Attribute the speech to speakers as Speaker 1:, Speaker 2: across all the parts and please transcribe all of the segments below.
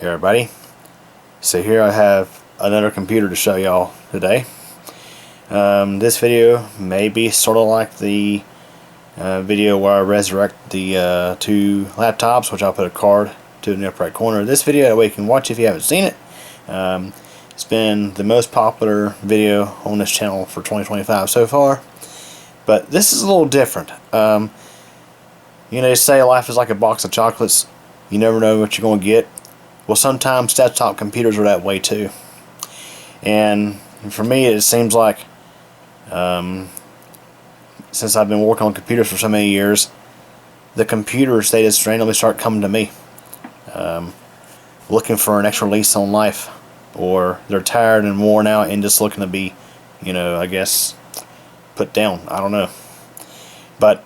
Speaker 1: Hey everybody, so here I have another computer to show y'all today. This video may be sort of like the video where I resurrect the two laptops, which I'll put a card to in the upper right corner of this video, that way you can watch if you haven't seen it. It's been the most popular video on this channel for 2025 so far, but this is a little different. You know, they say life is like a box of chocolates. You never know what you're going to get. Well, sometimes desktop computers are that way too. And for me, it seems like since I've been working on computers for so many years, the computers, they just randomly start coming to me, looking for an extra lease on life, or they're tired and worn out and just looking to be, you know, I guess, put down. I don't know. But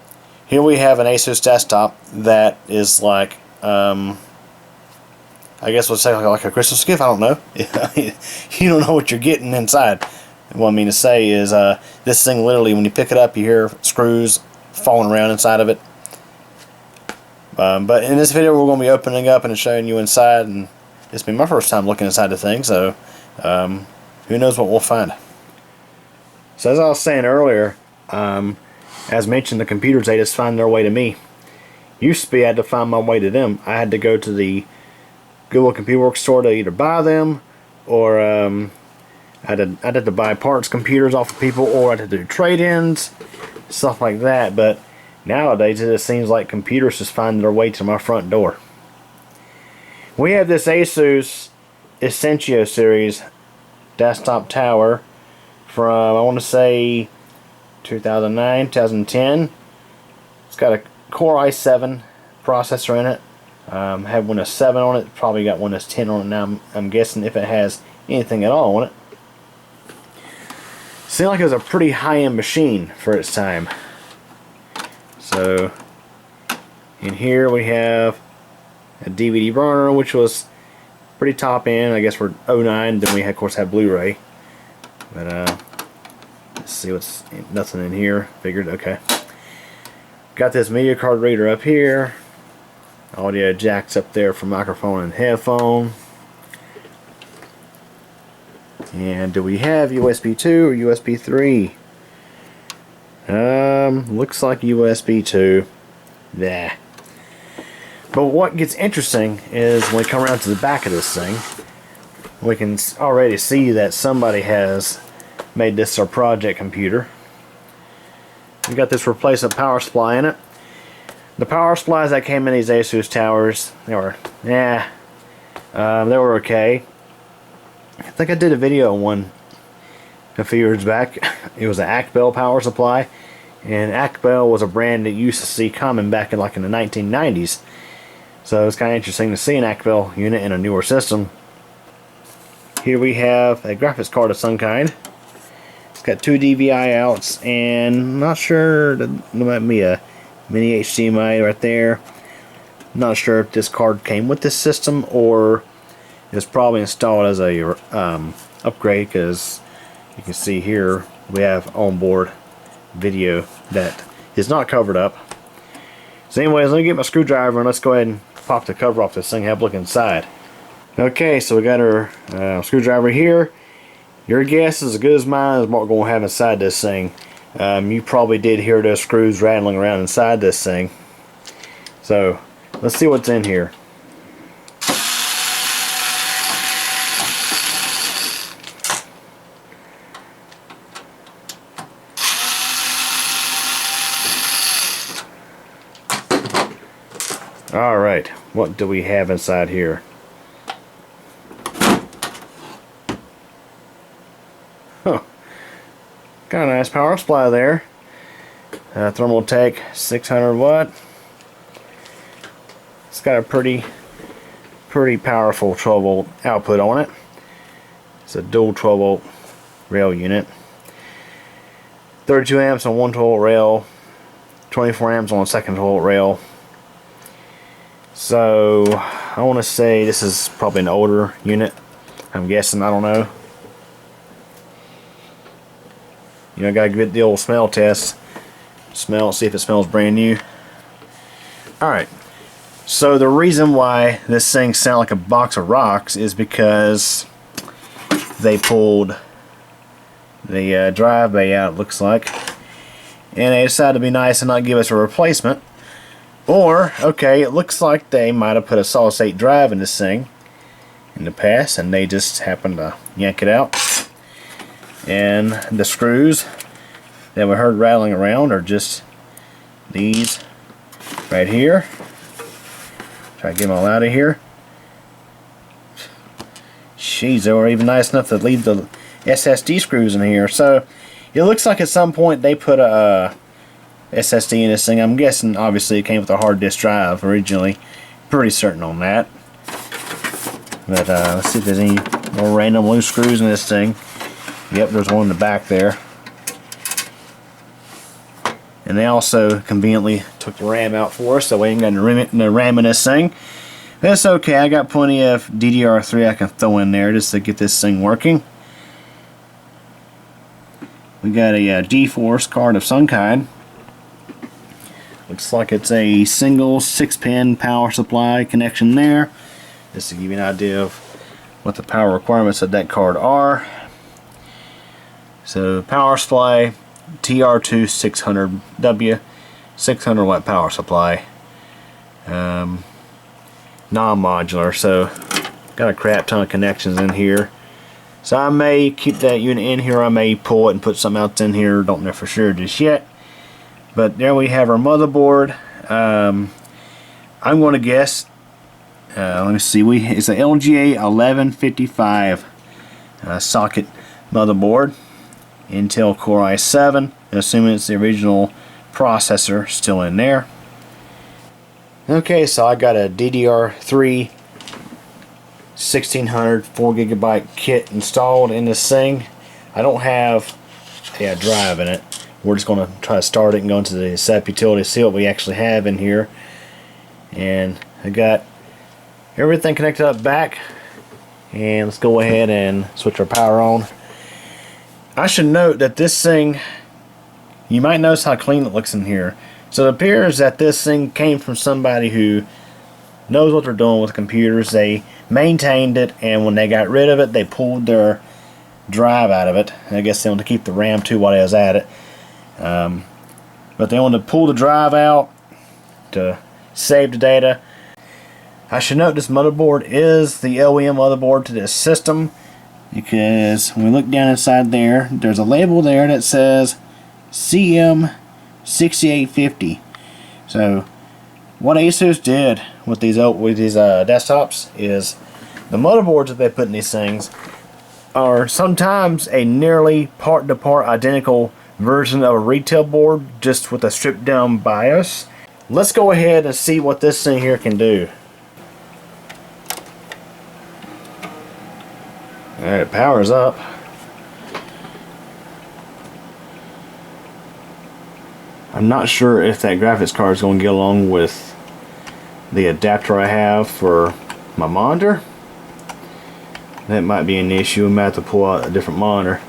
Speaker 1: here we have an ASUS desktop that is like, I guess we'll say like a Christmas gift. I don't know. You don't know what you're getting inside. What I mean to say is this thing literally, when you pick it up, you hear screws falling around inside of it. But in this video, we're going to be opening up and showing you inside, and it's been my first time looking inside the thing, so who knows what we'll find. So as I was saying earlier, as mentioned, the computers, they just find their way to me. Used to be I had to find my way to them. I had to go to the Google Computer Works store to either buy them, or I had to buy parts computers off of people, or I had to do trade-ins, stuff like that. But nowadays it just seems like computers just find their way to my front door. We have this ASUS Essentio series desktop tower from, I want to say, 2009, 2010. It's got a Core i7 processor in it. Had Windows 7 on it, probably got Windows 10 on it now, I'm guessing, if it has anything at all on it. Seemed like it was a pretty high-end machine for its time. So in here we have a DVD burner, which was pretty top end, I guess, for '09. Then we of course had Blu-ray. But let's see, what's nothing in here. Figured, okay. Got this media card reader up here. Audio jacks up there for microphone and headphone. And do we have USB 2 or USB 3? Looks like USB 2. Nah. But what gets interesting is when we come around to the back of this thing, we can already see that somebody has made this their project computer. We got this replacement power supply in it. The power supplies that came in these ASUS towers, they were okay. I think I did a video on one a few years back. It was an Acbel power supply, and Acbel was a brand that you used to see common back in the 1990s. So it's kind of interesting to see an Acbel unit in a newer system. Here we have a graphics card of some kind. It's got two DVI outs, and I'm not sure, there might be a mini HDMI right there. Not sure if this card came with this system or it was probably installed as a upgrade, because you can see here we have onboard video that is not covered up. So anyways, let me get my screwdriver and let's go ahead and pop the cover off this thing and have a look inside. Okay, so we got our screwdriver here. Your guess is as good as mine as what we're going to have inside this thing. You probably did hear those screws rattling around inside this thing. So let's see what's in here. Alright, what do we have inside here? Huh. Got a nice power supply there. Thermaltake 600 watt. It's got a pretty powerful 12 volt output on it. It's a dual 12 volt rail unit. 32 amps on one 12 volt rail. 24 amps on a second 12 volt rail. So I want to say this is probably an older unit. I'm guessing, I don't know. You know, gotta get the old smell test. Smell, see if it smells brand new. Alright, So the reason why this thing sounds like a box of rocks is because they pulled the drive bay out, it looks like, and they decided to be nice and not give us a replacement. Or, okay, it looks like they might have put a solid state drive in this thing in the past, and they just happened to yank it out. And the screws that we heard rattling around are just these right here. Try to get them all out of here. Jeez, they were even nice enough to leave the SSD screws in here. So it looks like at some point they put a SSD in this thing. I'm guessing obviously it came with a hard disk drive originally. Pretty certain on that. But let's see if there's any more random loose screws in this thing. Yep, there's one in the back there. And they also conveniently took the RAM out for us, so we ain't got no RAM in this thing. That's okay, I got plenty of DDR3 I can throw in there just to get this thing working. We got a GeForce card of some kind. Looks like it's a single 6-pin power supply connection there. Just to give you an idea of what the power requirements of that card are. So power supply, TR2 600W, 600 watt power supply, non-modular, so got a crap ton of connections in here. So I may keep that unit in here, I may pull it and put something else in here, don't know for sure just yet. But there we have our motherboard. I'm going to guess, let me see, it's an LGA 1155 socket motherboard. Intel Core i7, assuming it's the original processor still in there. Okay, so I got a DDR3 1600 4GB kit installed in this thing. I don't have a drive in it. We're just going to try to start it and go into the SAP utility to see what we actually have in here. And I got everything connected up back, and let's go ahead and switch our power on. I should note that this thing, you might notice how clean it looks in here. So it appears that this thing came from somebody who knows what they're doing with computers. They maintained it, and when they got rid of it, they pulled their drive out of it. I guess they wanted to keep the RAM too while they was at it. But they wanted to pull the drive out to save the data. I should note this motherboard is the OEM motherboard to this system, because when we look down inside there, there's a label there that says CM6850. So what ASUS did with these desktops is the motherboards that they put in these things are sometimes a nearly part-to-part identical version of a retail board, just with a stripped down BIOS. Let's go ahead and see what this thing here can do. Alright, it powers up. I'm not sure if that graphics card is going to get along with the adapter I have for my monitor. That might be an issue. I might have to pull out a different monitor.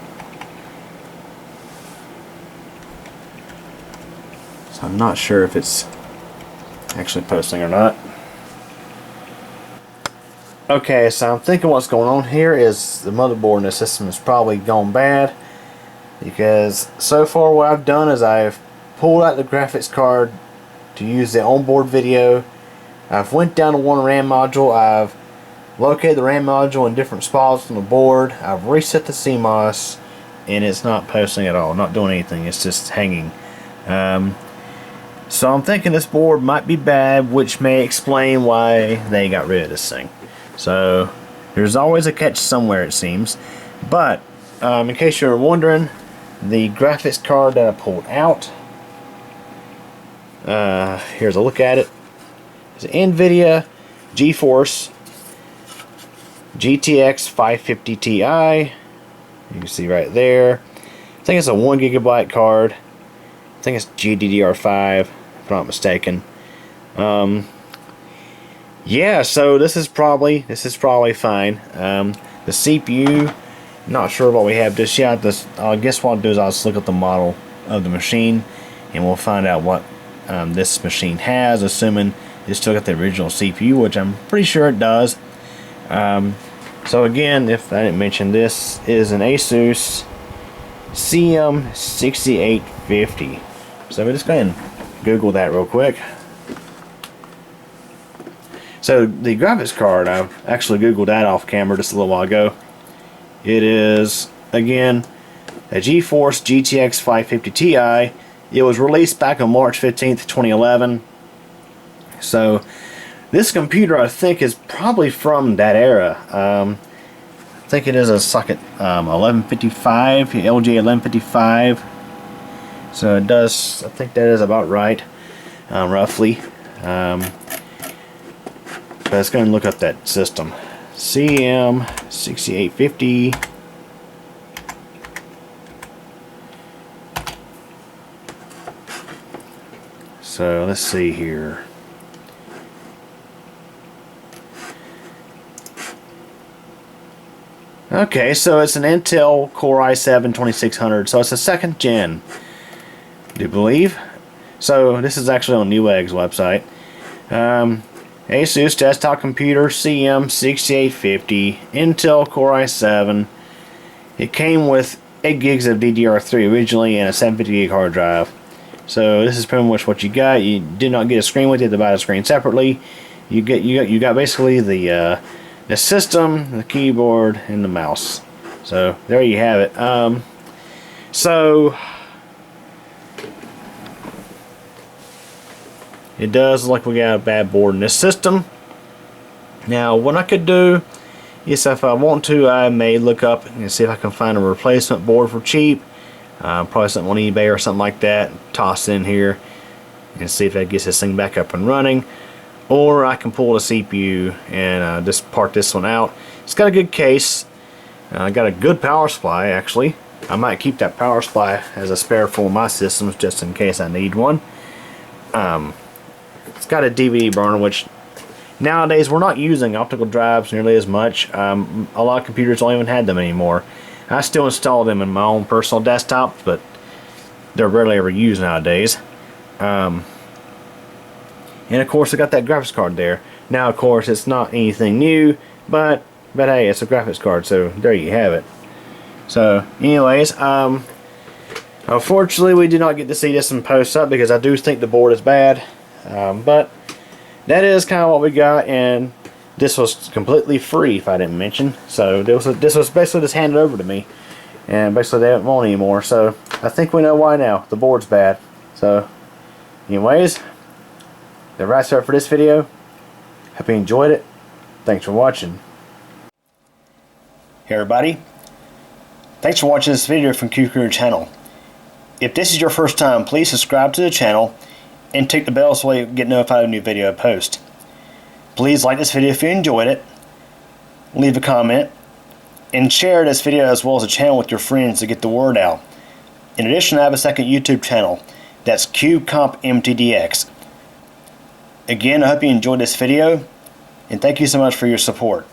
Speaker 1: So I'm not sure if it's actually posting or not. Okay, so I'm thinking what's going on here is the motherboard in the system is probably gone bad, because so far what I've done is I've pulled out the graphics card to use the onboard video. I've went down to one RAM module. I've located the RAM module in different spots on the board. I've reset the CMOS, and it's not posting at all, not doing anything. It's just hanging. So I'm thinking this board might be bad, which may explain why they got rid of this thing. So there's always a catch somewhere, it seems. But in case you're wondering, the graphics card that I pulled out, here's a look at it. It's an NVIDIA GeForce GTX 550 Ti. You can see right there. I think it's a 1GB card. I think it's GDDR5, if I'm not mistaken. Yeah, so this is probably fine. The CPU, not sure what we have just yet. I guess what I'll do is I'll just look at the model of the machine, and we'll find out what this machine has, assuming it's still got the original CPU, which I'm pretty sure it does. So again, if I didn't mention, this is an ASUS CM6850. So we're just going to Google that real quick. So the graphics card, I actually Googled that off camera just a little while ago. It is, again, a GeForce GTX 550 Ti. It was released back on March 15th, 2011. So this computer, I think, is probably from that era. I think it is a socket 1155, LG 1155. So it does, I think that is about right, roughly. But let's go and look up that system. CM6850. So let's see here. Okay, so it's an Intel Core i7-2600, so it's a second gen, do you believe? So this is actually on Newegg's website. ASUS desktop computer CM6850, Intel Core i7. It came with 8 gigs of DDR3 originally and a 750 gig hard drive. So this is pretty much what you got. You did not get a screen with it. You had to buy the screen separately. You got basically the system, the keyboard, and the mouse. So there you have it. So it does look like we got a bad board in this system. Now what I could do is, if I want to, I may look up and see if I can find a replacement board for cheap. Probably something on eBay or something like that. Toss in here and see if that gets this thing back up and running. Or I can pull the CPU and just part this one out. It's got a good case. Got a good power supply, actually. I might keep that power supply as a spare for my systems just in case I need one. It's got a DVD burner, which nowadays we're not using optical drives nearly as much. A lot of computers don't even have them anymore. I still install them in my own personal desktop, but they're rarely ever used nowadays. And of course I got that graphics card there. Now of course it's not anything new, but hey, it's a graphics card, so there you have it. So anyways, unfortunately we did not get to see this in post up because I do think the board is bad. But that is kind of what we got, and this was completely free, if I didn't mention. So this was basically just handed over to me, and basically they don't want anymore. So I think we know why now. The board's bad. So anyways, that wraps it up for this video. Hope you enjoyed it. Thanks for watching. Hey everybody, thanks for watching this video from Q channel. If this is your first time, please subscribe to the channel and tick the bell so you get notified of a new video I post. Please like this video if you enjoyed it, leave a comment, and share this video as well as the channel with your friends to get the word out. In addition, I have a second YouTube channel. That's CubeCompMTDX. Again, I hope you enjoyed this video, and thank you so much for your support.